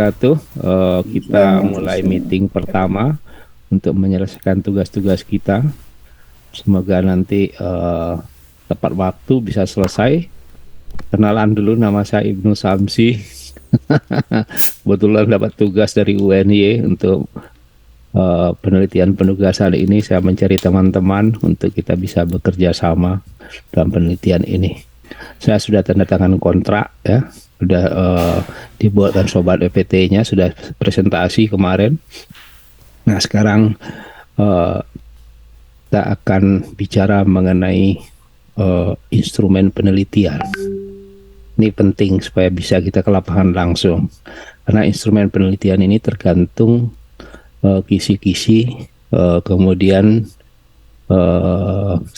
Kita mulai meeting pertama untuk menyelesaikan tugas-tugas kita. Semoga nanti tepat waktu bisa selesai. Kenalan dulu, nama saya Ibnu Samsi. Kebetulan dapat tugas dari UNY untuk penelitian penugasan ini. Saya mencari teman-teman untuk kita bisa bekerja sama dalam penelitian ini. Saya sudah tanda tangan kontrak ya, sudah dibuatkan sobat EPT-nya, sudah presentasi kemarin. Nah sekarang kita akan bicara mengenai instrumen penelitian. Ini penting supaya bisa kita ke lapangan langsung, karena instrumen penelitian ini tergantung kisi-kisi, kemudian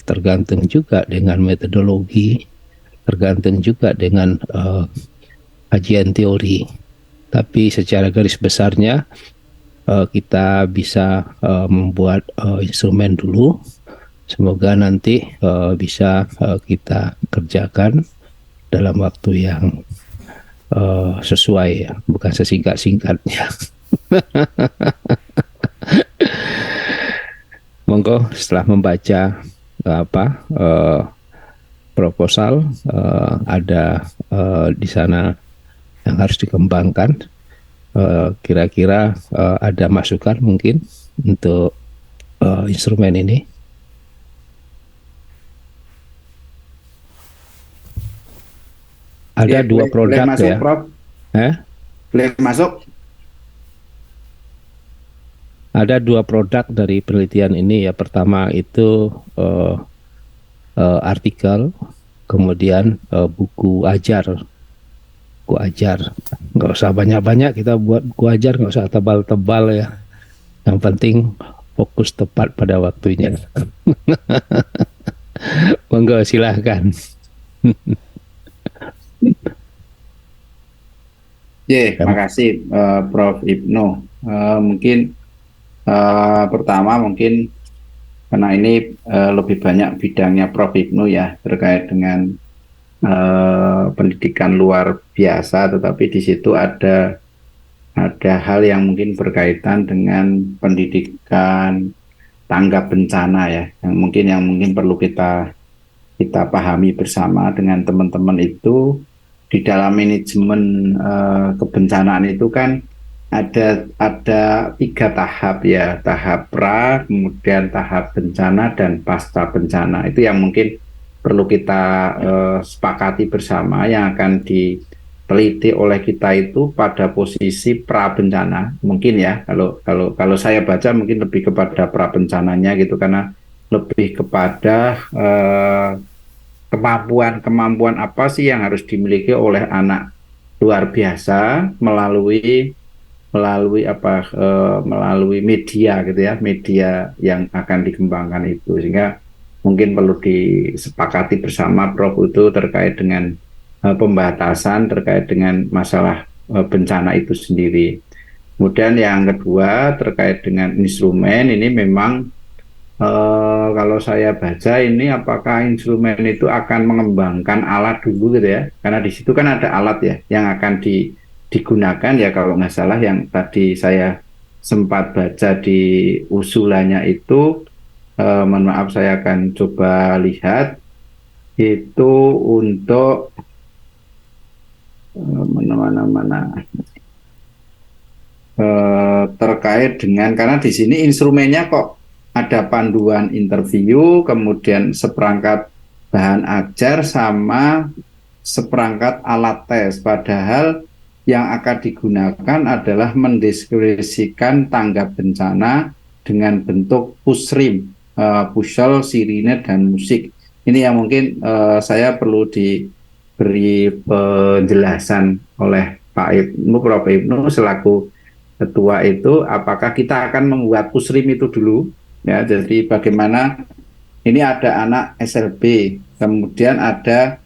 tergantung juga dengan metodologi, tergantung juga dengan kajian teori. Tapi secara garis besarnya kita bisa membuat instrumen dulu. Semoga nanti bisa kita kerjakan dalam waktu yang sesuai ya, bukan sesingkat-singkatnya. Monggo setelah membaca proposal, ada di sana yang harus dikembangkan. Kira-kira ada masukan mungkin untuk instrumen ini? Ada dua produk masuk, ya, Prof. Boleh masuk. Ada dua produk dari penelitian ini ya. Pertama itu artikel, kemudian buku ajar. Buku ajar, nggak usah banyak-banyak kita buat buku ajar, nggak usah tebal-tebal ya. Yang penting fokus tepat pada waktunya. Monggo silahkan. Makasih Prof. Ibnu. Mungkin pertama mungkin karena ini lebih banyak bidangnya Prof. Ibnu ya, terkait dengan pendidikan luar biasa, tetapi di situ ada hal yang mungkin berkaitan dengan pendidikan tanggap bencana ya, yang mungkin perlu kita pahami bersama dengan teman-teman. Itu di dalam manajemen kebencanaan itu kan ada 3 tahap ya, tahap pra, kemudian tahap bencana, dan pasca bencana. Itu yang mungkin perlu kita sepakati bersama, yang akan diteliti oleh kita itu pada posisi pra bencana mungkin ya. Kalau saya baca mungkin lebih kepada pra bencananya gitu, karena lebih kepada kemampuan apa sih yang harus dimiliki oleh anak luar biasa melalui media gitu ya, media yang akan dikembangkan itu. Sehingga mungkin perlu disepakati bersama, Prof, itu terkait dengan pembatasan terkait dengan masalah bencana itu sendiri. Kemudian yang kedua terkait dengan instrumen ini, memang kalau saya baca ini, apakah instrumen itu akan mengembangkan alat dulu gitu ya, karena di situ kan ada alat ya yang akan digunakan ya. Kalau nggak salah yang tadi saya sempat baca di usulannya itu, mohon maaf saya akan coba lihat, itu untuk terkait dengan, karena di sini instrumennya kok ada panduan interview, kemudian seperangkat bahan ajar, sama seperangkat alat tes. Padahal yang akan digunakan adalah mendeskripsikan tanggap bencana dengan bentuk pusrim, pushel, sirine, dan musik. Ini yang mungkin saya perlu diberi penjelasan oleh Pak Ibnu, Prof. Ibnu selaku ketua itu, apakah kita akan membuat pusrim itu dulu ya. Jadi bagaimana ini ada anak SLB, kemudian ada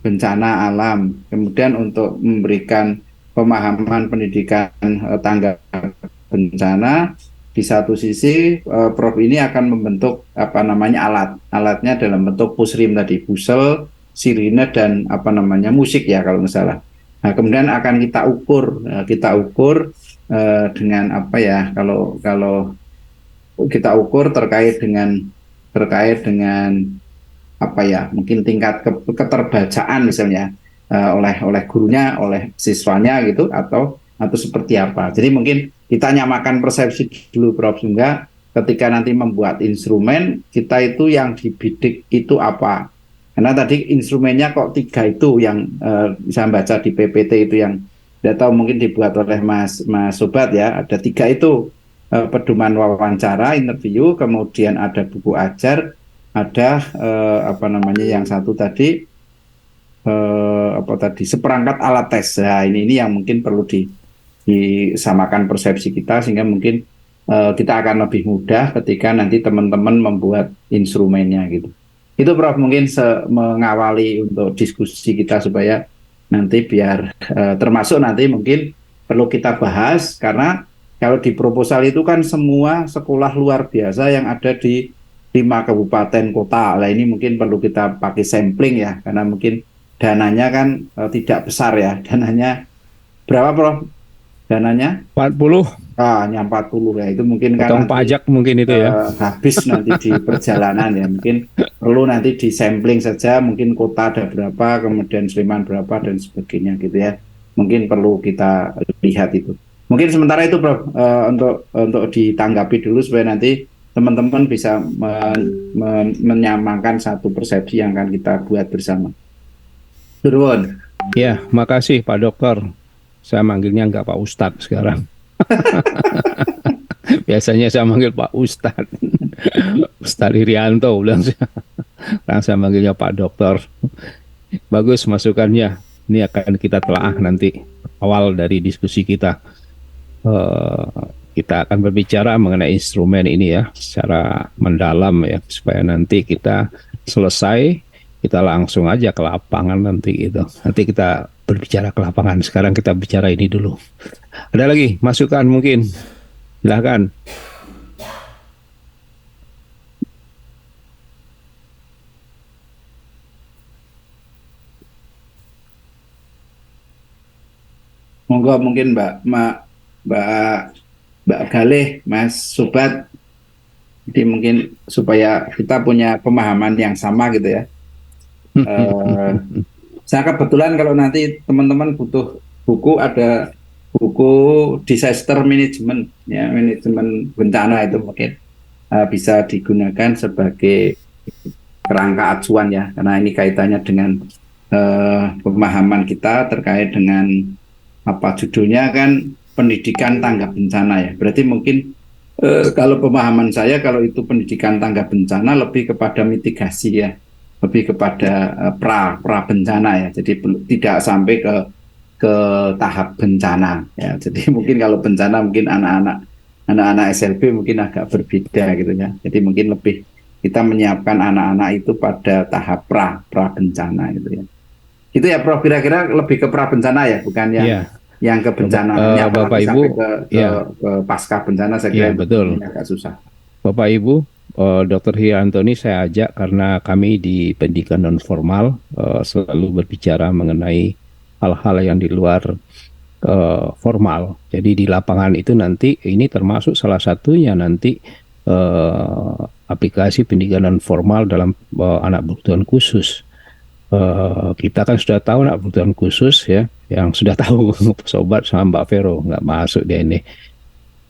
bencana alam, kemudian untuk memberikan pemahaman pendidikan tanggap bencana, di satu sisi Prof ini akan membentuk alatnya dalam bentuk pusrim tadi, pusel, sirine, dan musik ya kalau nggak salah. Nah, kemudian akan kita ukur dengan apa ya? Kalau kita ukur terkait dengan apa ya? Mungkin tingkat keterbacaan misalnya oleh gurunya, oleh siswanya gitu, atau seperti apa. Jadi mungkin kita nyamakan persepsi dulu, Prof. Sehingga ketika nanti membuat instrumen, kita itu yang dibidik itu apa? Karena tadi instrumennya kok tiga itu yang saya baca di PPT itu yang tidak tahu mungkin dibuat oleh Mas Sobat ya. Ada tiga itu, pedoman wawancara, interview, kemudian ada buku ajar, ada apa namanya yang satu tadi apa tadi seperangkat alat tes. Nah, ini yang mungkin perlu disamakan persepsi kita sehingga mungkin kita akan lebih mudah ketika nanti teman-teman membuat instrumennya gitu. Itu Prof mungkin mengawali untuk diskusi kita supaya nanti biar termasuk nanti mungkin perlu kita bahas karena kalau di proposal itu kan semua sekolah luar biasa yang ada di 5 kabupaten kota. Nah ini mungkin perlu kita pakai sampling ya karena mungkin dananya kan tidak besar ya. Dananya berapa Prof? Dananya? 40. Hanya 40 ya. Itu mungkin kan Potong nanti pajak mungkin itu ya. habis nanti di perjalanan ya. Mungkin perlu nanti di sampling saja. Mungkin kota ada berapa, kemudian Sleman berapa dan sebagainya gitu ya. Mungkin perlu kita lihat itu. Mungkin sementara itu Prof untuk ditanggapi dulu supaya nanti teman-teman bisa menyamakan satu persepsi yang akan kita buat bersama. Turun. Ya, makasih Pak Dokter. Saya manggilnya nggak Pak Ustadz sekarang. Biasanya saya manggil Pak Ustadz. Ustadz Irianto bilang saya. Sekarang saya manggilnya Pak Dokter. Bagus masukannya. Ini akan kita telaah nanti awal dari diskusi kita. Kita akan berbicara mengenai instrumen ini ya secara mendalam ya supaya nanti kita selesai kita langsung aja ke lapangan nanti gitu. Nanti kita berbicara ke lapangan. Sekarang kita bicara ini dulu. Ada lagi masukan mungkin? Silahkan. Monggo mungkin Mbak Galih, Mas Sobat. Jadi mungkin supaya kita punya pemahaman yang sama gitu ya. Saya kebetulan kalau nanti teman-teman butuh buku, ada buku disaster management ya, manajemen bencana itu mungkin bisa digunakan sebagai kerangka acuan ya, karena ini kaitannya dengan pemahaman kita terkait dengan apa judulnya kan pendidikan tanggap bencana ya. Berarti mungkin kalau pemahaman saya kalau itu pendidikan tanggap bencana lebih kepada mitigasi ya. Lebih kepada pra bencana ya, jadi tidak sampai ke tahap bencana ya. Jadi mungkin kalau bencana mungkin anak-anak SLB mungkin agak berbeda gitu ya. Jadi mungkin lebih kita menyiapkan anak-anak itu pada tahap pra bencana gitu ya. Itu ya Prof, kira-kira lebih ke pra bencana ya, bukan yang ke bencana. Bapak Ibu ke pasca bencana saya kira betul. Agak susah. Bapak Ibu, Dr. Irianto ini saya ajak karena kami di pendidikan non formal selalu berbicara mengenai hal-hal yang di luar formal. Jadi di lapangan itu nanti ini termasuk salah satunya nanti aplikasi pendidikan non formal dalam anak berkebutuhan khusus. Kita kan sudah tahu anak berkebutuhan khusus ya, yang sudah tahu Sobat sama Mbak Vero nggak masuk di ini.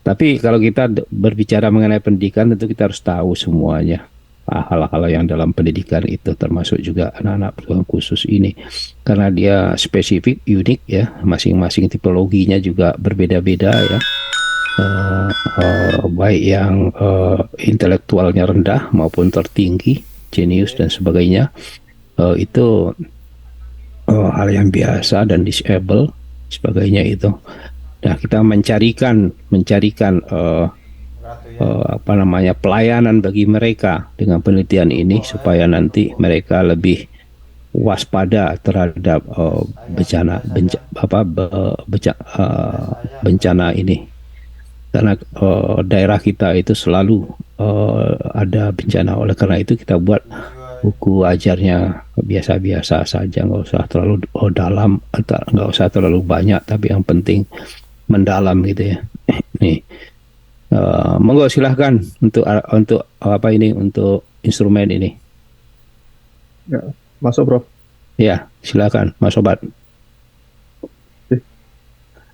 Tapi kalau kita berbicara mengenai pendidikan tentu kita harus tahu semuanya hal-hal yang dalam pendidikan itu termasuk juga anak-anak berkebutuhan khusus ini karena dia spesifik, unik ya, masing-masing tipologinya juga berbeda-beda ya, baik yang intelektualnya rendah maupun tertinggi, jenius dan sebagainya, itu hal yang biasa dan disable sebagainya itu. Nah, kita mencarikan apa namanya pelayanan bagi mereka dengan penelitian ini supaya nanti mereka lebih waspada terhadap bencana ini. Karena daerah kita itu selalu ada bencana. Oleh karena itu kita buat buku ajarnya biasa-biasa saja, nggak usah terlalu dalam, atau nggak usah terlalu banyak, tapi yang penting mendalam gitu ya. Nih, monggo silahkan untuk apa ini, untuk instrumen ini. Ya, masuk Prof. Ya, silakan Mas Sobat.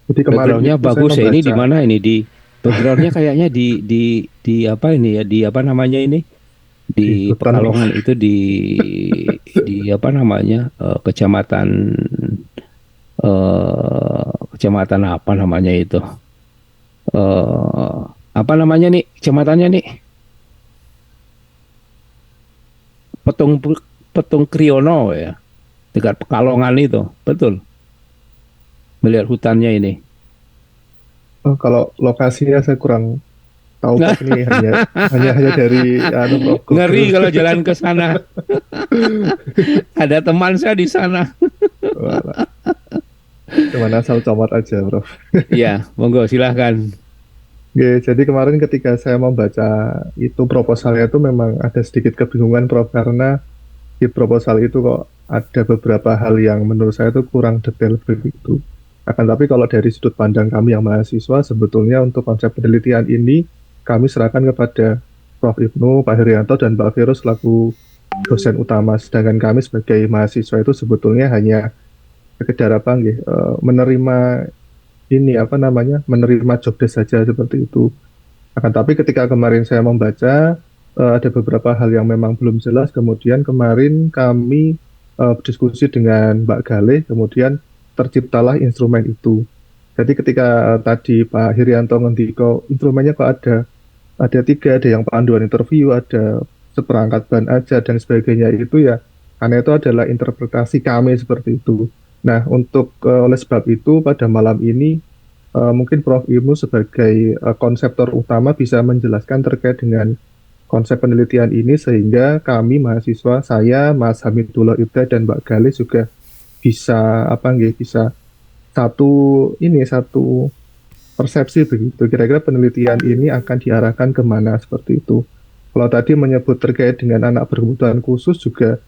Jadi kemarin Backgroundnya itu saya bagus ya. Ini di membaca mana ini, di backgroundnya kayaknya di apa ini ya, di apa namanya ini, di di hutan Prof. Pekalongan itu, di apa namanya, kecamatan, kecamatan apa namanya itu, apa namanya nih kecamatannya nih, Petung Petung Kriono ya, dekat Pekalongan itu, betul. Melihat hutannya ini. Kalau lokasinya saya kurang tahu Prof, ini hanya dari Prof Ngeri Google. kalau jalan ke sana. Ada teman saya di sana. Walah, cuman asal comot aja Prof. Iya, monggo silahkan. Oke, jadi kemarin ketika saya membaca itu proposalnya itu memang ada sedikit kebingungan Prof, karena di proposal itu kok ada beberapa hal yang menurut saya itu kurang detail begitu. Akan tapi kalau dari sudut pandang kami yang mahasiswa, sebetulnya untuk konsep penelitian ini kami serahkan kepada Prof. Ibnu, Pak Herianto, dan Pak Vero selaku dosen utama. Sedangkan kami sebagai mahasiswa itu sebetulnya hanya sekedar apa nggih, menerima ini apa namanya, menerima job desk saja seperti itu. Akan tapi ketika kemarin saya membaca, ada beberapa hal yang memang belum jelas. Kemudian kemarin kami berdiskusi dengan Mbak Galih, kemudian terciptalah instrumen itu. Jadi ketika tadi Pak Hirianto ngendiko instrumennya kok ada tiga, ada yang panduan interview, ada seperangkat bahan ajar dan sebagainya, itu ya karena itu adalah interpretasi kami seperti itu. Nah, untuk oleh sebab itu pada malam ini mungkin Prof. Ibnu sebagai konseptor utama bisa menjelaskan terkait dengan konsep penelitian ini, sehingga kami mahasiswa, saya, Mas Hamidullah Ibda, dan Mbak Galih juga bisa apa nggih, bisa satu persepsi begitu. Kira-kira penelitian ini akan diarahkan kemana seperti itu. Kalau tadi menyebut terkait dengan anak berkebutuhan khusus, juga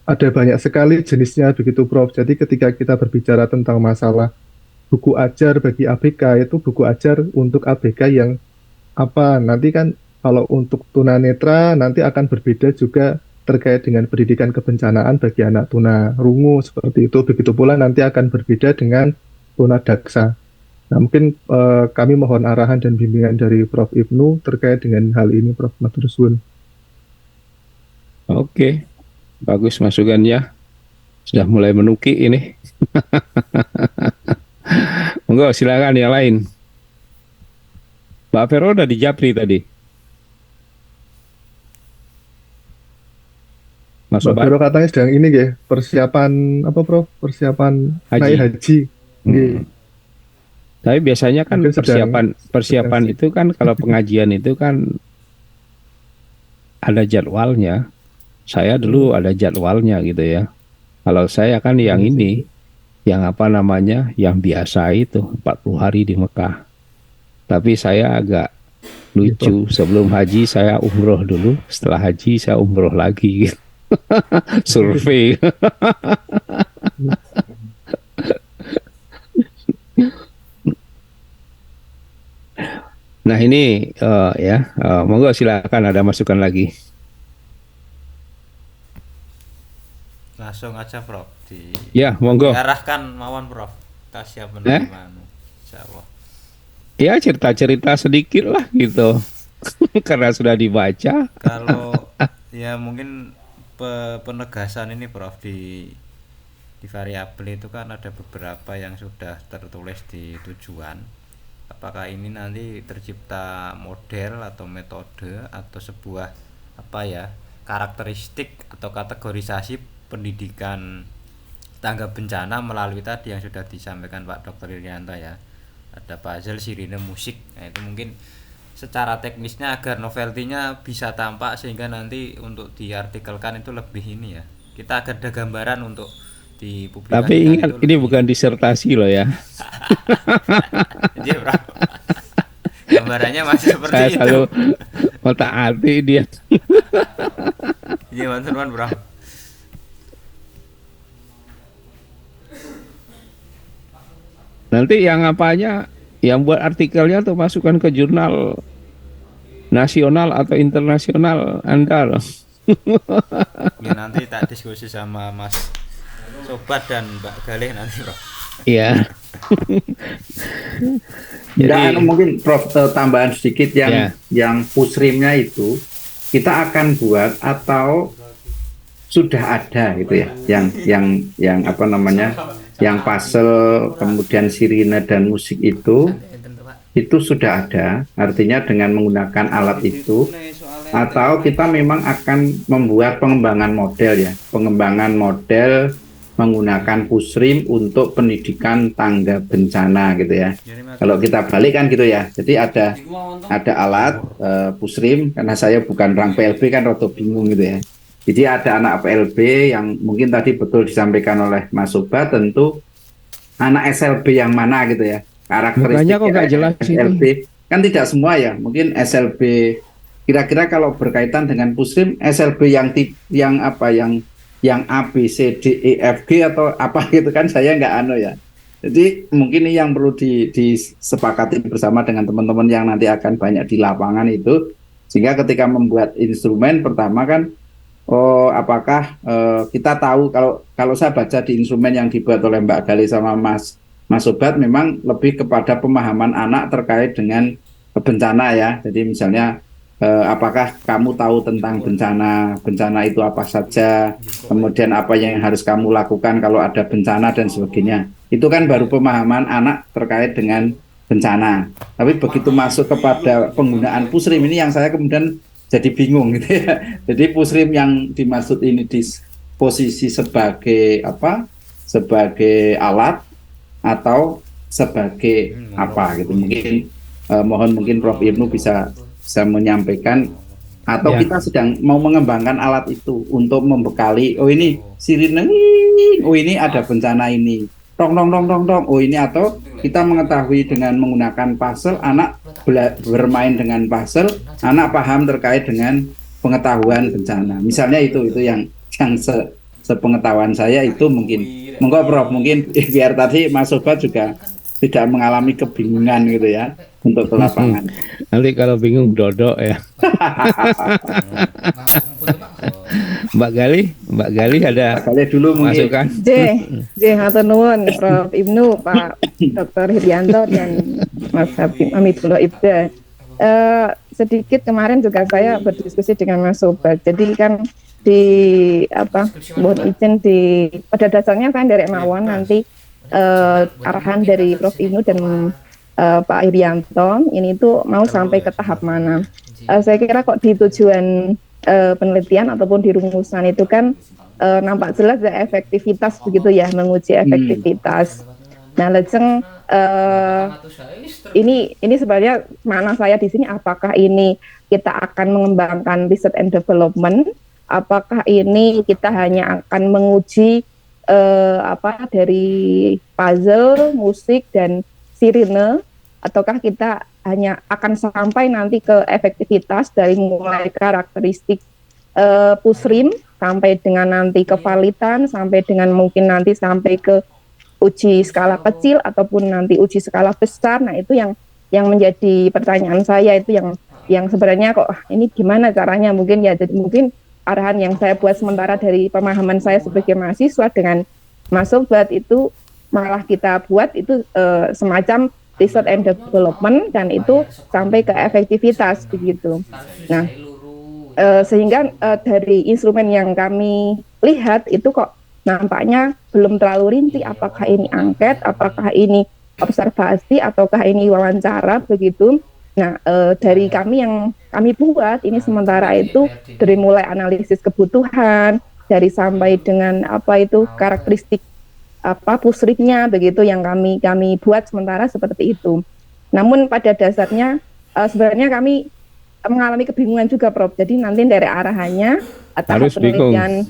ada banyak sekali jenisnya begitu Prof. Jadi ketika kita berbicara tentang masalah buku ajar bagi ABK, itu buku ajar untuk ABK yang apa, nanti kan kalau untuk tunanetra nanti akan berbeda juga terkait dengan pendidikan kebencanaan bagi anak tuna rungu seperti itu. Begitu pula nanti akan berbeda dengan tunadaksa. Nah, mungkin kami mohon arahan dan bimbingan dari Prof. Ibnu terkait dengan hal ini, Prof. Matur suwun. Oke, bagus masukannya. Sudah mulai menukik ini. Monggo silakan yang lain. Mbak Vero udah di Japri tadi. Mas Mbak Sobat. Vero katanya sedang ini ya, persiapan apa Prof? Persiapan naik haji. Tapi biasanya kan persiapan itu kan, kalau pengajian itu kan ada jadwalnya. Saya dulu ada jadwalnya gitu ya. Kalau saya kan yang ini, yang apa namanya, yang biasa itu 40 hari di Mekah. Tapi saya agak lucu, sebelum haji saya umroh dulu, setelah haji saya umroh lagi. Survei. Nah ini monggo silakan, ada masukan lagi. Langsung aja Prof, ya monggo, diarahkan mawon Prof, kita siap menerima. Insyaallah. Ya cerita-cerita sedikit lah gitu. Karena sudah dibaca. Kalau ya mungkin penegasan ini Prof, di variabel itu kan ada beberapa yang sudah tertulis di tujuan. Apakah ini nanti tercipta model atau metode atau sebuah apa ya, karakteristik atau kategorisasi pendidikan tangga bencana melalui tadi yang sudah disampaikan Pak Dr. Irianto ya. Ada puzzle, sirine, musik. Nah, itu mungkin secara teknisnya agar novelty-nya bisa tampak sehingga nanti untuk diartikelkan itu lebih ini ya. Kita agar ada gambaran untuk dipublikasikan. Tapi ingat, ini bukan disertasi loh ya. Jadi gambarannya masih seperti saya itu. Saya selalu otak-atik dia. Iya, wonten Prof. Nanti yang apanya, yang buat artikelnya tuh masukkan ke jurnal nasional atau internasional Anda loh. Ya nanti tak diskusi sama Mas Sobat dan Mbak Galih nanti, Prof. Iya. Jadi Jadi mungkin Prof, tambahan sedikit ya, yang pusrimnya itu kita akan buat atau sudah ada gitu ya, yang apa namanya, yang puzzle kemudian sirine dan musik itu sudah ada, artinya dengan menggunakan alat itu, atau kita memang akan membuat pengembangan model ya, pengembangan model menggunakan pusrim untuk pendidikan tangga bencana gitu ya. Kalau kita balik kan gitu ya, jadi ada alat pusrim, karena saya bukan orang PLB kan rada bingung gitu ya. Jadi ada anak PLB yang mungkin tadi betul disampaikan oleh Mas Sobat, tentu anak SLB yang mana gitu ya, mukanya kok nggak jelas SLB ini. kan tidak semua ya, mungkin SLB kira-kira kalau berkaitan dengan pusrim SLB yang apa, yang A B C D E F G atau apa gitu kan, saya nggak ya. Jadi mungkin ini yang perlu disepakati bersama dengan teman-teman yang nanti akan banyak di lapangan itu, sehingga ketika membuat instrumen pertama kan, apakah kita tahu, kalau saya baca di instrumen yang dibuat oleh Mbak Gali sama Mas Sobat, memang lebih kepada pemahaman anak terkait dengan bencana ya. Jadi misalnya apakah kamu tahu tentang bencana itu apa saja, kemudian apa yang harus kamu lakukan kalau ada bencana dan sebagainya. Itu kan baru pemahaman anak terkait dengan bencana. Tapi begitu masuk kepada penggunaan pusrim ini yang saya kemudian jadi bingung gitu ya. Jadi pusrim yang dimaksud ini di posisi sebagai apa? Sebagai alat atau sebagai apa gitu. Mungkin mohon mungkin Prof Ibnu bisa menyampaikan, atau Ya. kita sedang mau mengembangkan alat itu untuk membekali, oh ini sirine, oh ini ada bencana ini, tong tong tong tong tong, oh ini, atau kita mengetahui dengan menggunakan puzzle, anak bermain dengan puzzle, anak paham terkait dengan pengetahuan bencana. Misalnya itu yang sepengetahuan saya itu mungkin. Monggo Prof, mungkin biar tadi Mas Sobat juga tidak mengalami kebingungan gitu ya untuk ke lapangan. Nanti kalau bingung dodok ya. Mbak Gali ada Kali dulu mungkin. masukan? Hatur nuwun Prof Ibnu, Pak Dr. Hiryanto dan Mas Hamidullah Ibda. Sedikit kemarin juga saya berdiskusi dengan Mas Sobat. Jadi kan mohon izin pada dasarnya kan dari mawon nanti arahan dari Prof Ibnu dan Pak Irianto ini tuh mau sampai ke tahap mana. Saya kira kok di tujuan penelitian ataupun di rumusan itu kan nampak jelas ada efektivitas begitu ya, menguji efektivitas. Nah, lejeng ini sebenarnya mana saya di sini, apakah ini kita akan mengembangkan research and development, apakah ini kita hanya akan menguji dari puzzle, musik dan sirine, ataukah kita hanya akan sampai nanti ke efektivitas dari mulai karakteristik pusrim sampai dengan nanti kevalitan, sampai dengan mungkin nanti sampai ke uji skala kecil ataupun nanti uji skala besar. Nah, itu yang menjadi pertanyaan saya, itu yang sebenarnya kok ini gimana caranya mungkin ya. Jadi mungkin arahan yang saya buat sementara dari pemahaman saya sebagai mahasiswa dengan Mas Sobat itu malah kita buat itu semacam research and development, dan itu sampai ke efektivitas begitu. Nah, sehingga dari instrumen yang kami lihat itu kok nampaknya belum terlalu rinci, apakah ini angket, apakah ini observasi, ataukah ini wawancara begitu. Nah, dari kami yang kami buat ini sementara itu dari mulai analisis kebutuhan, dari sampai dengan karakteristik pusriknya begitu yang kami buat sementara seperti itu. Namun pada dasarnya sebenarnya kami mengalami kebingungan juga, Prof. Jadi nanti dari arahannya tahap penelitian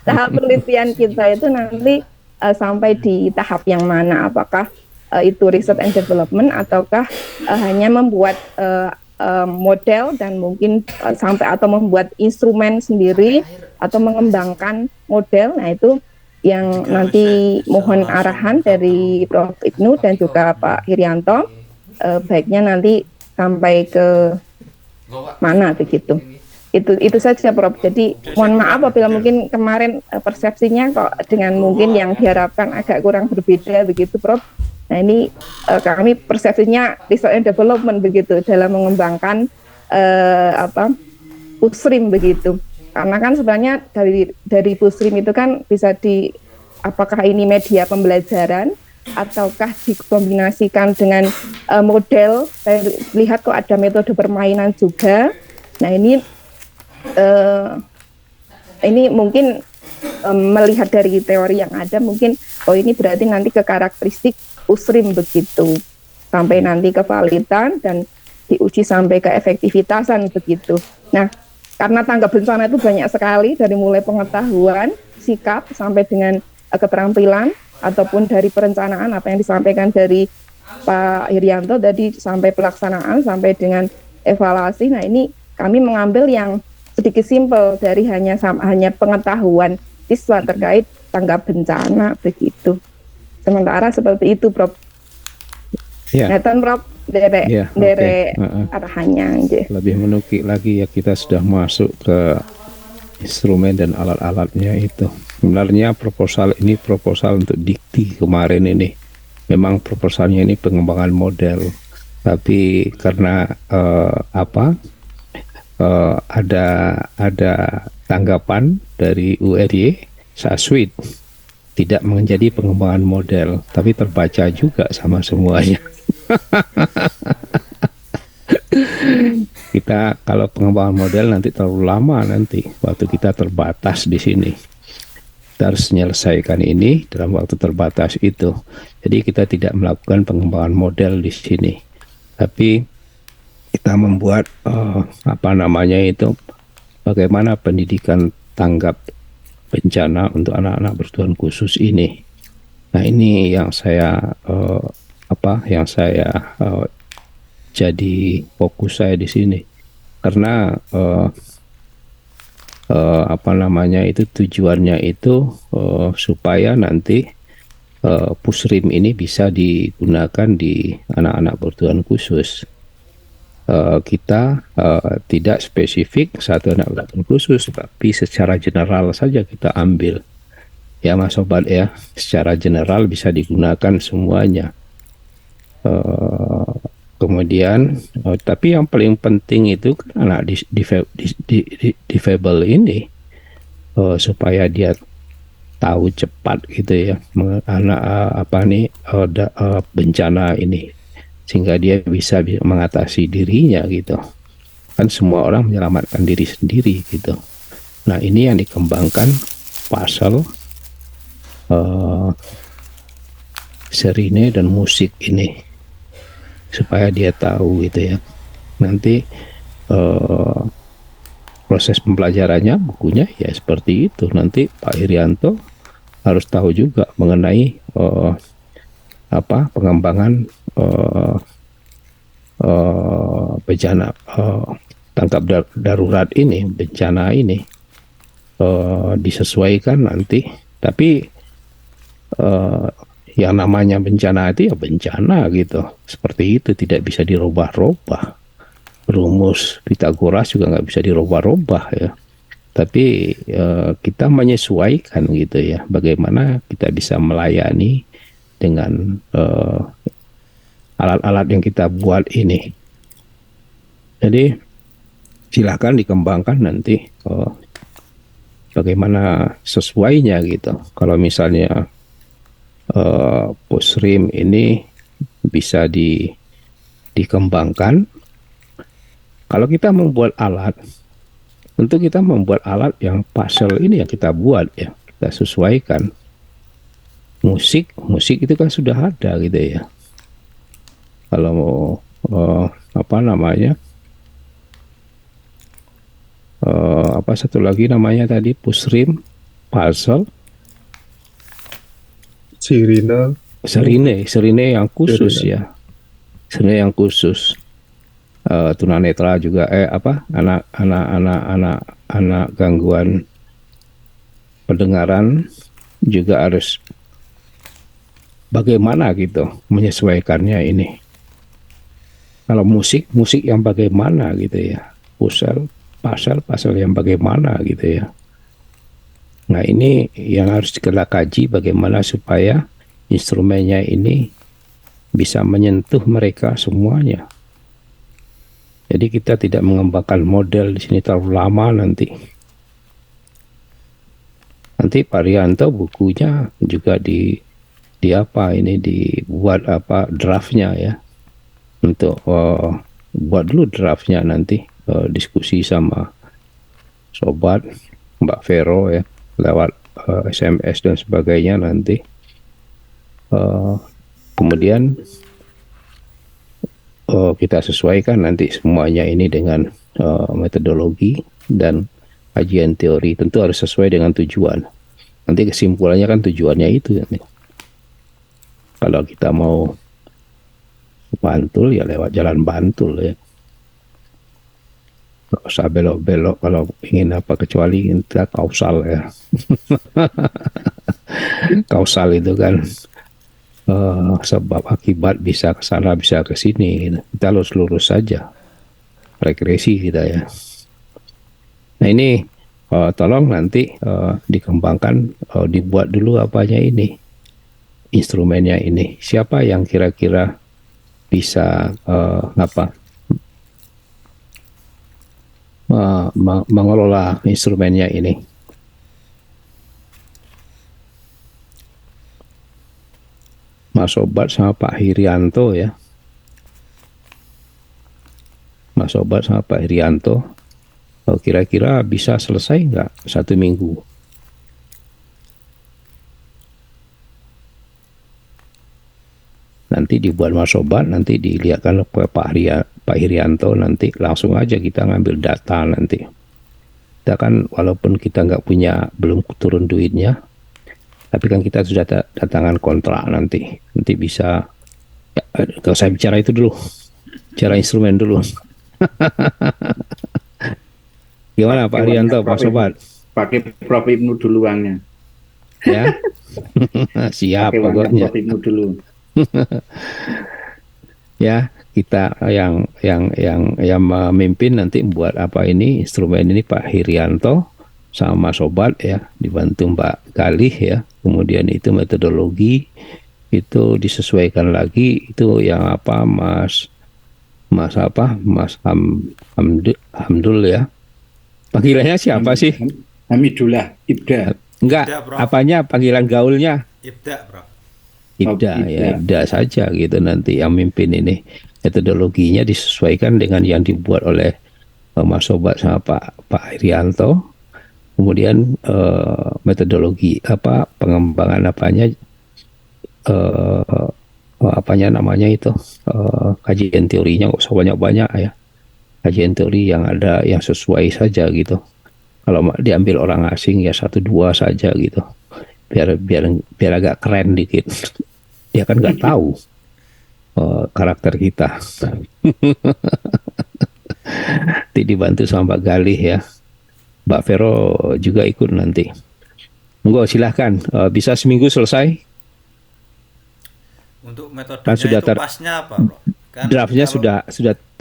tahap penelitian kita itu nanti sampai di tahap yang mana, apakah itu research and development ataukah hanya membuat model dan mungkin sampai atau membuat instrumen sendiri atau mengembangkan model. Nah, itu yang nanti mohon arahan dari Prof. Ibnu dan juga Pak Hirianto, baiknya nanti sampai ke mana begitu. Itu saja, Prof. Jadi mohon maaf apabila mungkin kemarin persepsinya kok dengan mungkin yang diharapkan agak kurang berbeda begitu, Prof. Nah, ini kami persepsinya research and development begitu dalam mengembangkan pusrim begitu. Karena kan sebenarnya dari pusrim itu kan bisa apakah ini media pembelajaran ataukah dikombinasikan dengan model. Saya lihat kok ada metode permainan juga. Nah, ini mungkin melihat dari teori yang ada, mungkin ini berarti nanti ke karakteristik pusrim begitu, sampai nanti ke validan dan diuji sampai ke efektivitasan begitu. Nah, karena tanggap bencana itu banyak sekali, dari mulai pengetahuan, sikap, sampai dengan keterampilan, ataupun dari perencanaan apa yang disampaikan dari Pak Hirianto tadi, sampai pelaksanaan, sampai dengan evaluasi. Nah, ini kami mengambil yang sedikit simpel dari hanya pengetahuan siswa terkait tanggap bencana begitu. Sementara seperti itu, Prof. Neten, Prof, dari arahannya. Lebih menukik lagi ya, kita sudah masuk ke instrumen dan alat-alatnya itu. Sebenarnya proposal untuk dikti kemarin ini memang proposalnya ini pengembangan model, tapi karena ada tanggapan dari URY Saswid tidak menjadi pengembangan model, tapi terbaca juga sama semuanya. Kita kalau pengembangan model nanti terlalu lama, nanti waktu kita terbatas di sini. Kita harus menyelesaikan ini dalam waktu terbatas itu. Jadi kita tidak melakukan pengembangan model di sini, tapi kita membuat bagaimana pendidikan tanggap bencana untuk anak-anak berkebutuhan khusus ini. Nah, ini yang saya jadi fokus saya di sini, karena tujuannya itu supaya nanti pusrim ini bisa digunakan di anak-anak berkebutuhan khusus. Kita tidak spesifik satu anak berkebutuhan khusus, tapi secara general saja kita ambil. Ya Mas Sobat ya, secara general bisa digunakan semuanya. Kemudian, tapi yang paling penting itu kan anak difabel ini, supaya dia tahu cepat gitu ya, bencana ini, sehingga dia bisa mengatasi dirinya gitu. Kan semua orang menyelamatkan diri sendiri gitu. Nah, ini yang dikembangkan puzzle, serine dan musik ini, supaya dia tahu gitu ya. Nanti proses pembelajarannya, bukunya ya seperti itu. Nanti Pak Hirianto harus tahu juga mengenai pengembangan bencana tanggap darurat ini, bencana ini disesuaikan nanti. Tapi yang namanya bencana itu ya bencana gitu, seperti itu, tidak bisa dirubah-rubah. Rumus Pitagoras juga nggak bisa dirubah-rubah ya. Tapi kita menyesuaikan gitu ya, bagaimana kita bisa melayani dengan alat-alat yang kita buat ini. Jadi silahkan dikembangkan nanti bagaimana sesuainya gitu. Kalau misalnya pusrim ini bisa dikembangkan. Kalau kita membuat alat, tentu kita membuat alat yang puzzle ini yang kita buat ya, kita sesuaikan. Musik itu kan sudah ada gitu ya. Kalau satu lagi namanya tadi pusrim, puzzle, serine yang khusus ya, serine yang khusus. tunanetra juga anak gangguan pendengaran juga harus bagaimana gitu menyesuaikannya ini. Kalau musik yang bagaimana gitu ya, pasal yang bagaimana gitu ya. Nah ini yang harus kita kaji bagaimana supaya instrumennya ini bisa menyentuh mereka semuanya. Jadi kita tidak mengembangkan model di sini terlalu lama nanti. Nanti Pak Rianto bukunya juga dibuat draftnya ya. Untuk buat dulu draftnya nanti diskusi sama sobat Mbak Vero ya lewat SMS dan sebagainya nanti. Kemudian kita sesuaikan nanti semuanya ini dengan metodologi dan kajian teori. Tentu harus sesuai dengan tujuan. Nanti kesimpulannya kan tujuannya itu. Kalau kita mau Bantul ya lewat jalan Bantul ya. Nggak usah belok-belok kalau ingin apa, kecuali kita kausal ya. Kausal itu kan sebab akibat bisa ke sana bisa ke sini. Kita harus lurus saja. Regresi kita ya. Nah ini tolong nanti dikembangkan, dibuat dulu apanya ini, instrumennya ini. Siapa yang kira-kira bisa mengelola instrumennya ini. Mas Sobat sama Pak Hirianto ya. Mas Sobat sama Pak Hirianto kira-kira bisa selesai nggak 1 minggu? Nanti dibuat Mas Sobat, nanti dilihatkan ke Pak Hirianto, nanti langsung aja kita ngambil data nanti. Kita kan walaupun kita belum turun duitnya, tapi kan kita sudah datangan kontrak nanti bisa. Ya, kalau saya bicara itu dulu, bicara instrumen dulu. Gimana Pak Hirianto, Pak Sobat? Pakai Prof Ibnu dulu uangnya. Ya, siap pokoknya. Prof Ibnu dulu. Ya, kita yang memimpin nanti membuat ini instrumen ini Pak Hirianto sama Mas Sobat ya, dibantu Mbak Galih ya. Kemudian itu metodologi itu disesuaikan lagi, itu yang Mas Hamdul ya. Panggilannya siapa sih? Hamidullah, Ibda. Enggak, apanya panggilan gaulnya? Ibda, Bro. Ibda ya, Ibda saja gitu nanti yang mimpin ini. Metodologinya disesuaikan dengan yang dibuat oleh Mas Sobat sama Pak Hirianto. Kemudian metodologi pengembangan kajian teorinya nggak usah banyak-banyak ya. Kajian teori yang ada yang sesuai saja gitu. Kalau diambil orang asing ya 1-2 saja gitu. Biar agak keren dikit. Dia kan nggak tahu karakter kita. Nanti dibantu sama Mbak Galih ya. Mbak Vero juga ikut nanti. Monggo silahkan, bisa seminggu selesai. Untuk metodenya kan sudah itu pasnya apa, Bro? Kan draftnya sudah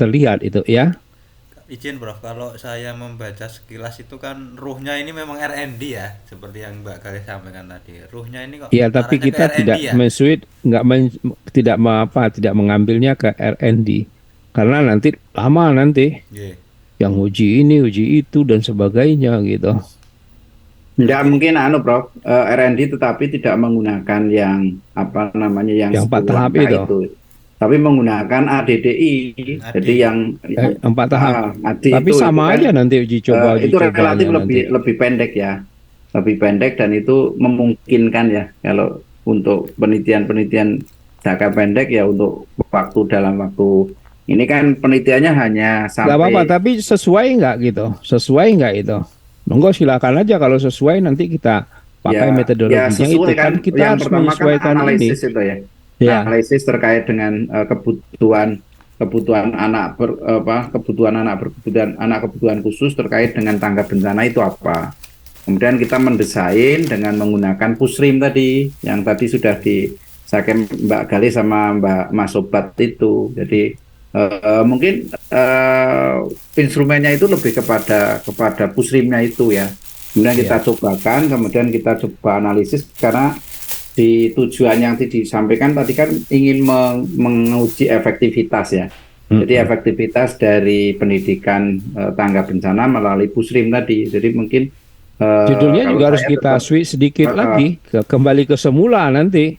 terlihat itu ya. Izin Bro, kalau saya membaca sekilas itu kan ruhnya ini memang R&D ya, seperti yang Mbak Galih sampaikan tadi. Ruhnya ini kok. Iya, tapi kita tidak tidak mengambilnya ke R&D karena nanti lama nanti. Yeah. Yang uji ini, uji itu dan sebagainya gitu. Tidak mungkin Prof, R&D tetapi tidak menggunakan yang yang 4 tahap itu. Tapi menggunakan ADDI. Jadi yang 4 tahap. Tapi itu, sama itu aja nanti uji coba. Itu relatif lebih pendek ya. Lebih pendek dan itu memungkinkan ya kalau untuk penelitian jangka pendek ya, untuk dalam waktu ini kan penelitiannya hanya sampai. Gak apa-apa, tapi sesuai nggak gitu? Sesuai nggak itu? Monggo silakan aja, kalau sesuai nanti kita pakai metodologinya itu kan kita yang harus menyesuaikan menyesuaikan analisis ini. Itu ya. Analisis terkait dengan kebutuhan kebutuhan anak kebutuhan khusus terkait dengan tanggap bencana itu apa. Kemudian kita mendesain dengan menggunakan pusrim tadi, yang tadi sudah disampaikan Mbak Gali sama Mbak Mas Sobat itu. Jadi mungkin instrumennya itu lebih kepada pusrimnya itu ya. Kemudian kita cobakan, kemudian kita coba analisis karena di tujuan yang disampaikan tadi kan ingin menguji efektivitas ya. Jadi efektivitas dari pendidikan tanggap bencana melalui pusrim tadi. Jadi mungkin judulnya juga harus kita switch sedikit lagi, kembali ke semula nanti.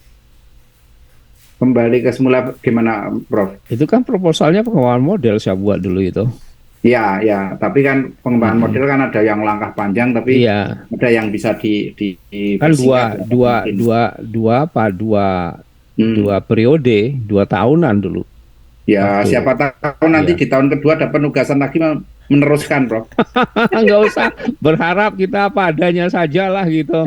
Kembali ke semula gimana, Prof? Itu kan proposalnya pengembangan model saya buat dulu itu. Ya, tapi kan pengembangan model kan ada yang langkah panjang, tapi ada yang bisa kan dua periode, 2 tahunan dulu. Ya, siapa tahu nanti di tahun kedua ada penugasan lagi meneruskan, Prof. Nggak usah berharap, kita apa adanya saja lah gitu.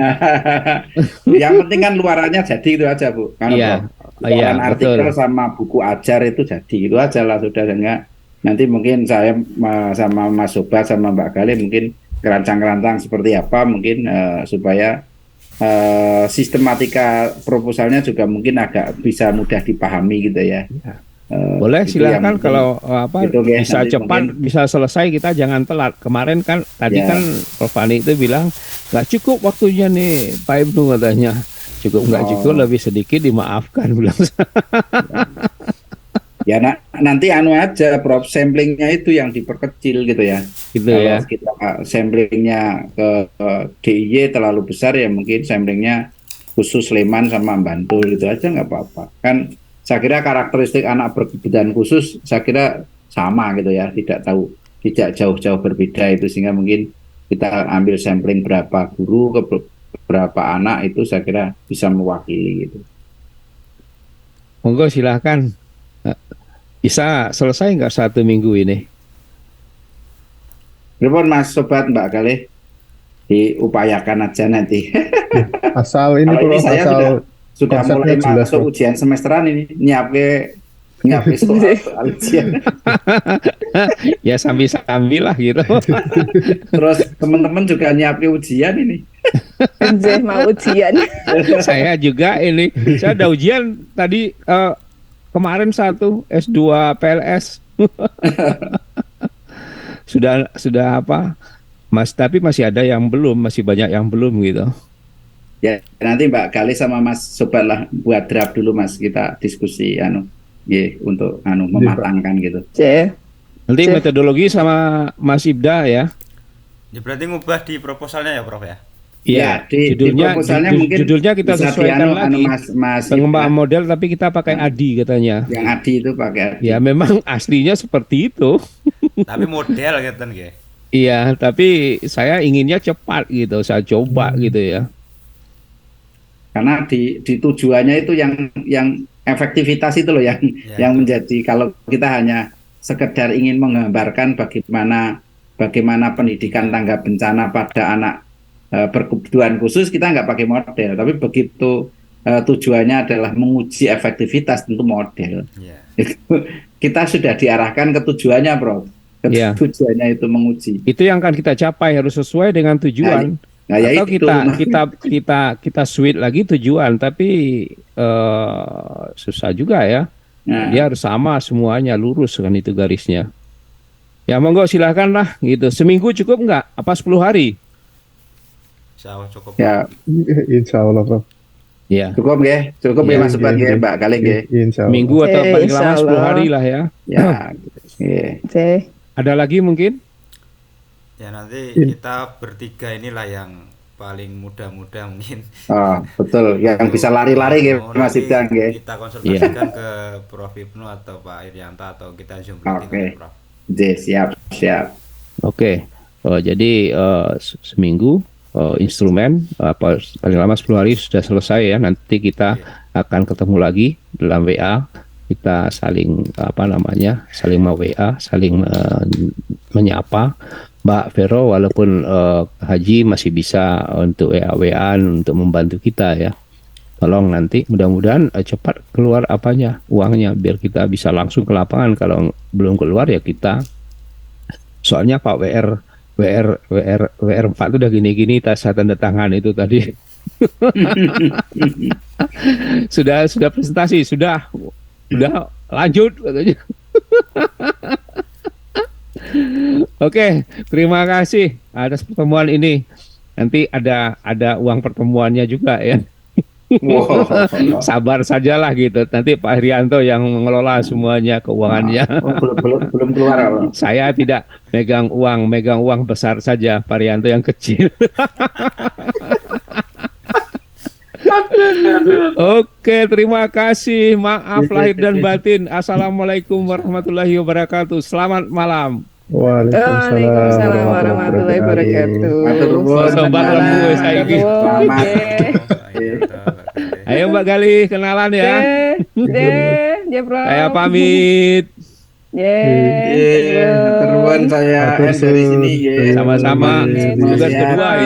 Yang penting kan luarannya jadi itu aja, Bu. Kan, luaran artikel betul. Sama buku ajar itu jadi itu aja lah, sudah. Enggak nanti mungkin saya sama Mas Sobat sama Mbak Gali mungkin kerancang-kerancang seperti apa mungkin supaya sistematika proposalnya juga mungkin agak bisa mudah dipahami gitu ya. Boleh silakan kalau gitu, bisa cepat mungkin bisa selesai, kita jangan telat. Kemarin kan tadi kan Prof Ani itu bilang nggak cukup waktunya nih Pak Ibnu, katanya cukup nggak cukup, lebih sedikit dimaafkan bilang. Ya nanti aja Prof, samplingnya itu yang diperkecil gitu ya. Gitu kalau ya. Kita samplingnya ke DIY terlalu besar ya mungkin samplingnya khusus Sleman sama Bantul gitu aja nggak apa-apa. Kan saya kira karakteristik anak berkebutuhan khusus saya kira sama gitu ya, tidak jauh-jauh berbeda itu, sehingga mungkin kita ambil sampling berapa guru ke berapa anak itu saya kira bisa mewakili gitu. Monggo silahkan. Bisa selesai nggak 1 minggu ini? Berapa Mas Sobat Mbak Gali? Diupayakan aja nanti. Asal ini kalau ini saya sudah mulai jelas, masuk ujian semesteran ini, nyiapke soal ujian. Ya sambil lah gitu. Terus teman-teman juga nyiapke ujian ini. Mau ujian. Saya juga ini, saya ada ujian tadi kemarin 1 S2 PLS. sudah apa? Tapi masih ada yang belum, masih banyak yang belum gitu. Ya, nanti Mbak Gali sama Mas Sobat lah buat draft dulu Mas, kita diskusi untuk mematangkan gitu. Nanti metodologi sama Mas Ibda ya. Ya berarti ngubah di proposalnya ya, Prof ya? Iya, judulnya kita sesuaikan lagi. Mas pengembangan model, tapi kita pakai ADI katanya. Yang ADI itu pakai ADI. Ya memang aslinya seperti itu. Tapi model gitu kan, Iya, tapi saya inginnya cepat gitu, saya coba gitu ya. Karena di tujuannya itu yang efektivitas itu loh yang menjadi, kalau kita hanya sekedar ingin menggambarkan bagaimana pendidikan tanggap bencana pada anak berkebutuhan khusus, kita nggak pakai model, tapi begitu tujuannya adalah menguji efektivitas, tentu model. Kita sudah diarahkan ke tujuannya, Bro. Tujuannya itu menguji. Itu yang akan kita capai, harus sesuai dengan tujuan. Atau kita switch lagi tujuan, tapi susah juga ya. Dia harus sama semuanya, lurus kan itu garisnya. Ya monggo silahkan lah gitu. Seminggu cukup nggak? Apa 10 hari? Insya Allah cukup. Ya, insya Allah, Prof. Ya. Cukup ya Mas Sobat ya, Mbak Gali ya. Minggu atau paling lama 10 hari lah ya. Ya. Ada lagi mungkin? Ya nanti kita bertiga inilah yang paling muda-muda mungkin. Betul. Yang bisa lari-lari ya Mas Ibda ya. Kita konsultasikan ke Prof Ibnu atau Pak Irianto atau kita zoom meeting Prof. Siap. Oke. Jadi seminggu instrumen paling lama 10 hari sudah selesai ya. Nanti kita akan ketemu lagi dalam WA, kita saling saling WA, saling menyapa. Mbak Vero walaupun haji masih bisa untuk WA-WA untuk membantu kita ya. Tolong nanti mudah-mudahan cepat keluar uangnya biar kita bisa langsung ke lapangan. Kalau belum keluar ya kita, soalnya Pak WR 4 itu udah gini-gini, saya tanda tangan itu tadi. sudah presentasi, sudah lanjut katanya. Oke, terima kasih atas pertemuan ini. Nanti ada uang pertemuannya juga ya. Wow. Sabar sajalah gitu. Nanti Pak Herianto yang mengelola semuanya keuangannya. Belum keluar. Saya tidak megang uang besar saja, Pak Herianto yang kecil. Oke, terima kasih. Maaf lahir dan batin. Assalamualaikum warahmatullahi wabarakatuh. Selamat malam. Waalaikumsalam warahmatullahi wabarakatuh. Sobat lembu saiki. Ayo Mbak Gali kenalan ya. Saya pamit. Teruan saya dari sini. Sama-sama. Tugas kedua ya.